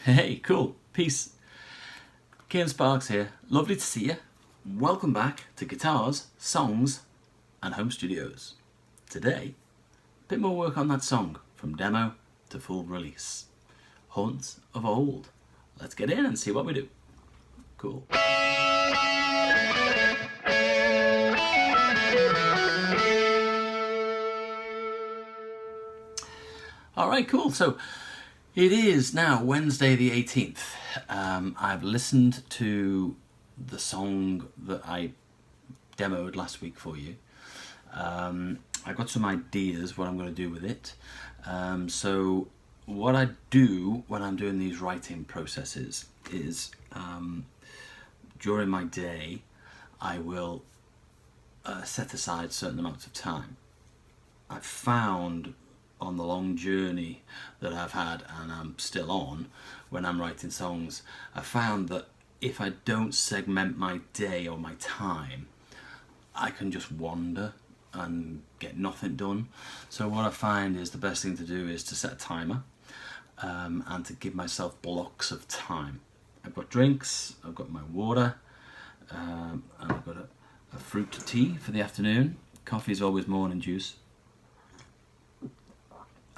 Hey, cool. Peace. Kian Sparks here. Lovely to see you. Welcome back to Guitars, Songs and Home Studios. Today, a bit more work on that song from demo to full release. Haunts of Old. Let's get in and see what we do. Cool. Alright, cool. So it is now Wednesday the 18th. I've listened to the song that I demoed last week for you. I got some ideas what I'm going to do with it. So what I do when I'm doing these writing processes is during my day I will set aside certain amounts of time. I've found on the long journey that I've had and I'm still on when I'm writing songs, I found that if I don't segment my day or my time, I can just wander and get nothing done. So what I find is the best thing to do is to set a timer and to give myself blocks of time. I've got drinks, I've got my water, and I've got a fruit tea for the afternoon. Coffee is always morning juice.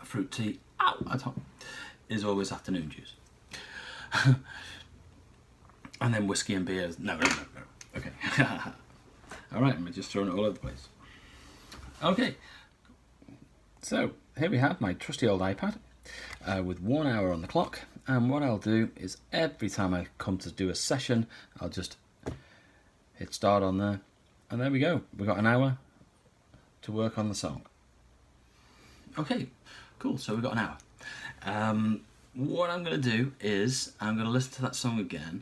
Fruit tea, at home, is always afternoon juice. And then whiskey and beers. No. Okay. Alright, I'm just throwing it all over the place. Okay. So, here we have my trusty old iPad with 1 hour on the clock. And what I'll do is every time I come to do a session, I'll just hit start on there. And there we go. We've got an hour to work on the song. Okay. Cool, so we've got an hour. What I'm going to do is I'm going to listen to that song again.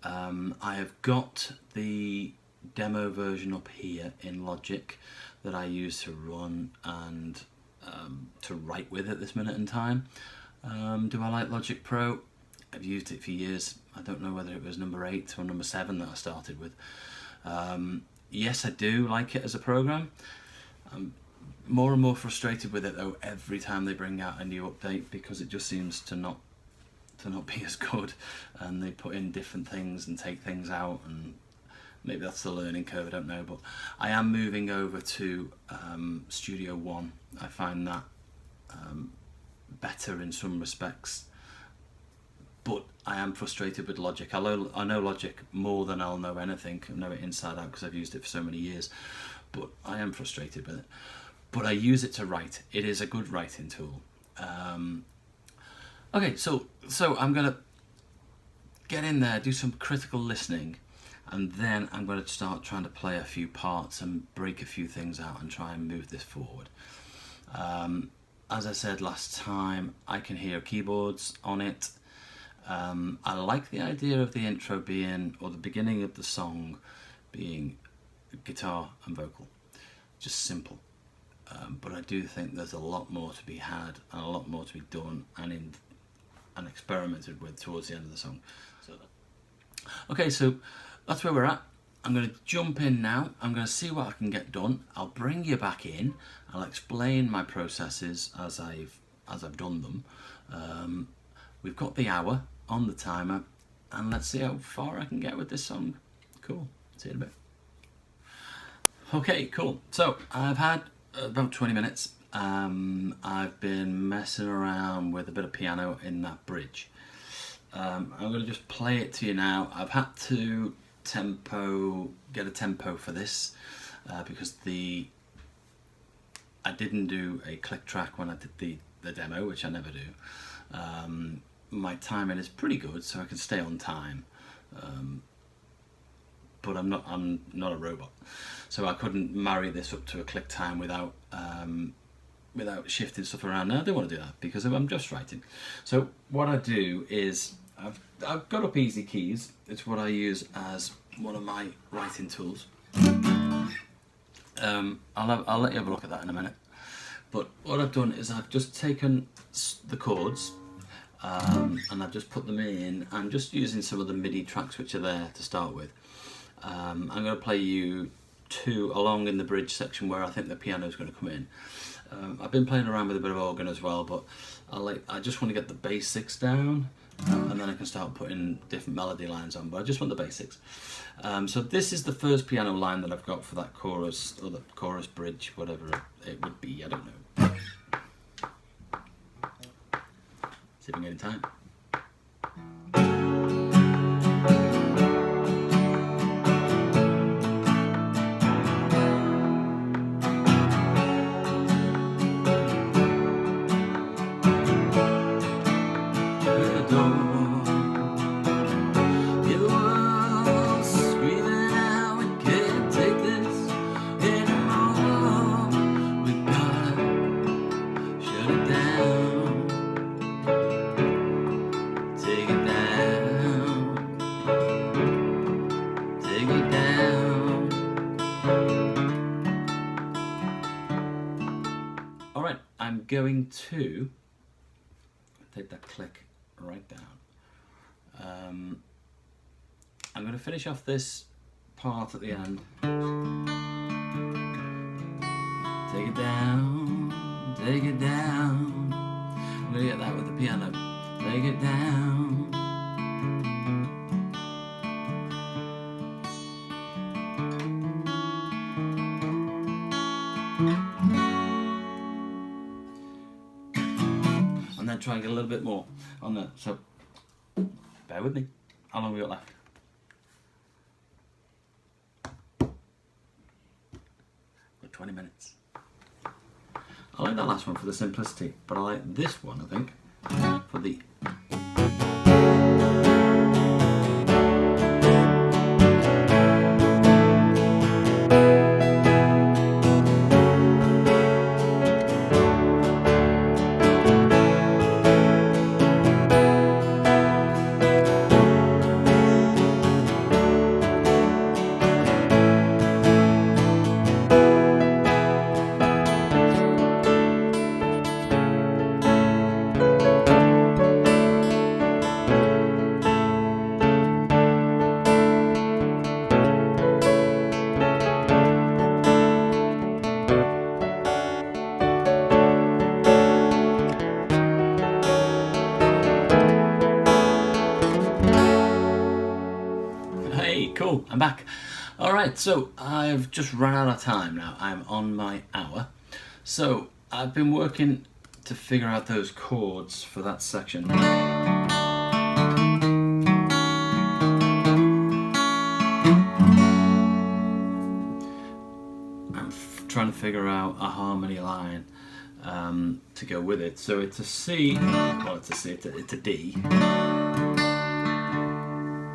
I have got the demo version up here in Logic that I use to run and to write with at this minute in time. Do I like Logic Pro? I've used it for years. I don't know whether it was number 8 or number 7 that I started with. Yes, I do like it as a program. More and more frustrated with it though every time they bring out a new update, because it just seems to not be as good, and they put in different things and take things out, and maybe that's the learning curve, I don't know. But I am moving over to Studio One. I find that better in some respects, but I am frustrated with Logic. I know Logic more than I'll know anything. I know it inside out because I've used it for so many years, but I am frustrated with it. But I use it to write. It is a good writing tool. Okay, so I'm gonna get in there, do some critical listening, and then I'm going to start trying to play a few parts and break a few things out and try and move this forward. As I said last time, I can hear keyboards on it. I like the idea of the intro being, or the beginning of the song being, guitar and vocal. Just simple. But I do think there's a lot more to be had and a lot more to be done and experimented with towards the end of the song. Okay, so that's where we're at. I'm going to jump in now. I'm going to see what I can get done. I'll bring you back in. I'll explain my processes as I've done them. We've got the hour on the timer, and let's see how far I can get with this song. Cool. See you in a bit. Okay, cool. So I've had about 20 minutes. I've been messing around with a bit of piano in that bridge. I'm going to just play it to you now. I've had to get a tempo for this because I didn't do a click track when I did the demo, which I never do. My timing is pretty good, so I can stay on time. But I'm not a robot, so I couldn't marry this up to a click time without shifting stuff around. Now I don't want to do that because I'm just writing. So what I do is I've got up EZKeys. It's what I use as one of my writing tools. I'll let you have a look at that in a minute. But what I've done is I've just taken the chords and I've just put them in. I'm just using some of the MIDI tracks which are there to start with. I'm going to play you 2 along in the bridge section where I think the piano is going to come in. I've been playing around with a bit of organ as well, but I just want to get the basics down and then I can start putting different melody lines on, but I just want the basics. So this is the first piano line that I've got for that chorus, or the chorus bridge, whatever it would be, I don't know. See if I can get in time. Alright, I'm going to take that click right down. I'm going to finish off this part at the end. Take it down, take it down. I'm going to get that with the piano. Take it down. And then try and get a little bit more on that. So, bear with me. How long have we got left? Got 20 minutes. I like that last one for the simplicity, but I like this one, I think, for the... Cool, I'm back. Alright, so I've just run out of time now. I'm on my hour. So I've been working to figure out those chords for that section. I'm trying to figure out a harmony line to go with it. So it's a C, well it's a C, it's a D.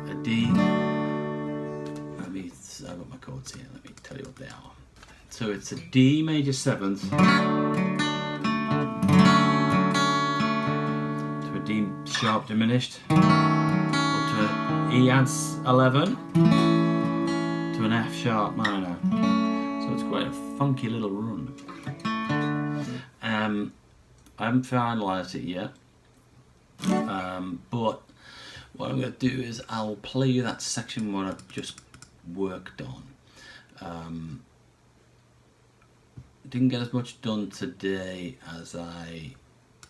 A D. I've got my chords here, let me tell you what they are. So it's a D major 7th to a D sharp diminished, up to an E add 11 to an F sharp minor. So it's quite a funky little run. I haven't finalised it yet, but what I'm going to do is I'll play you that section what I've just worked on. Didn't get as much done today as I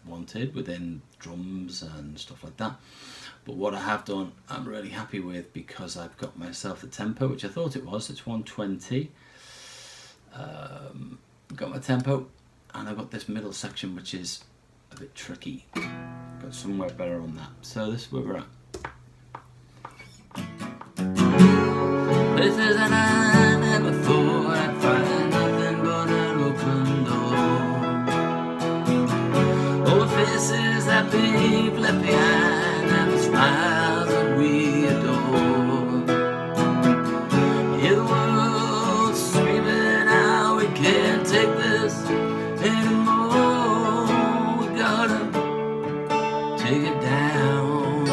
wanted within drums and stuff like that, but what I have done I'm really happy with, because I've got myself the tempo, which I thought it was, it's 120. Got my tempo, and I've got this middle section which is a bit tricky. Got somewhere better on that, so this is where we're at. Places that I never thought I'd find, nothing but an open door. All the faces that we've left behind, and the smiles that we adore. Hear the world screaming out, we can't take this anymore. We gotta take it down.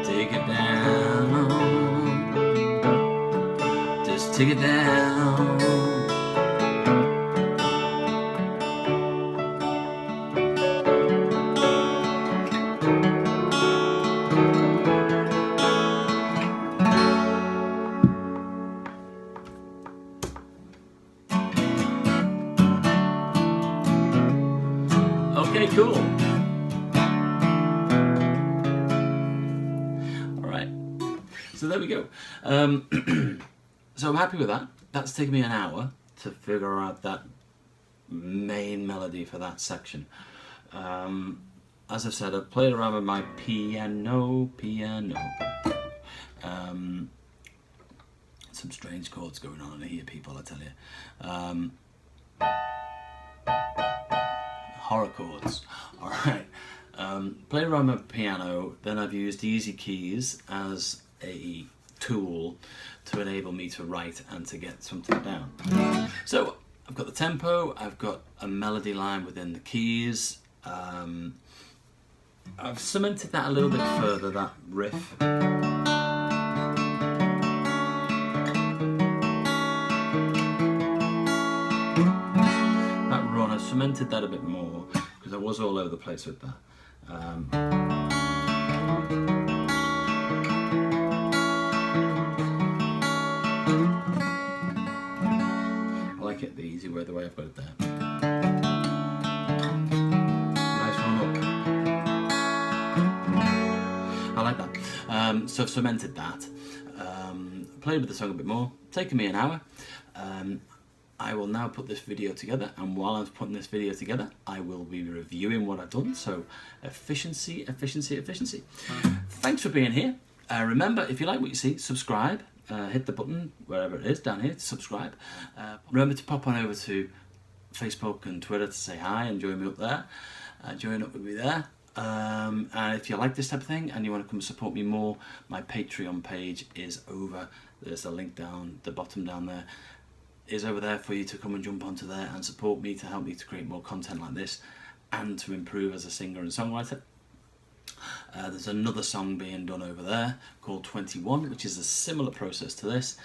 Take it down. Take it down. Okay, cool. So there we go. So I'm happy with that. That's taken me an hour to figure out that main melody for that section. As I've said, I've played around with my piano. Some strange chords going on in here, people, I tell you. Horror chords. Alright. Played around with piano, then I've used EZKeys as a tool to enable me to write and to get something down. So I've got the tempo, I've got a melody line within the keys. I've cemented that a little bit further, that riff. That run, I've cemented that a bit more because I was all over the place with that. I like it the easy way, the way I've got it there. Nice run up. I like that. So I've cemented that. Played with the song a bit more. Taken me an hour. I will now put this video together, and while I'm putting this video together, I will be reviewing what I've done. So efficiency, efficiency, efficiency. Thanks for being here. Remember, if you like what you see, subscribe. Hit the button, wherever it is, down here, to subscribe. Remember to pop on over to Facebook and Twitter to say hi and join me up there. Join up with me there. And if you like this type of thing and you want to come and support me more, my Patreon page is over. There's a link down the bottom down there. Is over there for you to come and jump onto there and support me to help me to create more content like this and to improve as a singer and songwriter. There's another song being done over there called 21, which is a similar process to this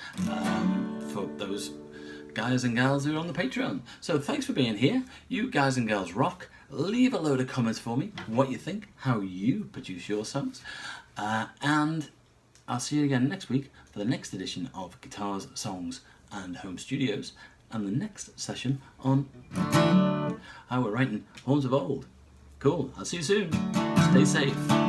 for those guys and gals who are on the Patreon. So thanks for being here. You guys and girls rock. Leave a load of comments for me, what you think, how you produce your songs, and I'll see you again next week for the next edition of Guitars, Songs and Home Studios, and the next session on how we're writing Horns of Old. Cool, I'll see you soon. Stay safe.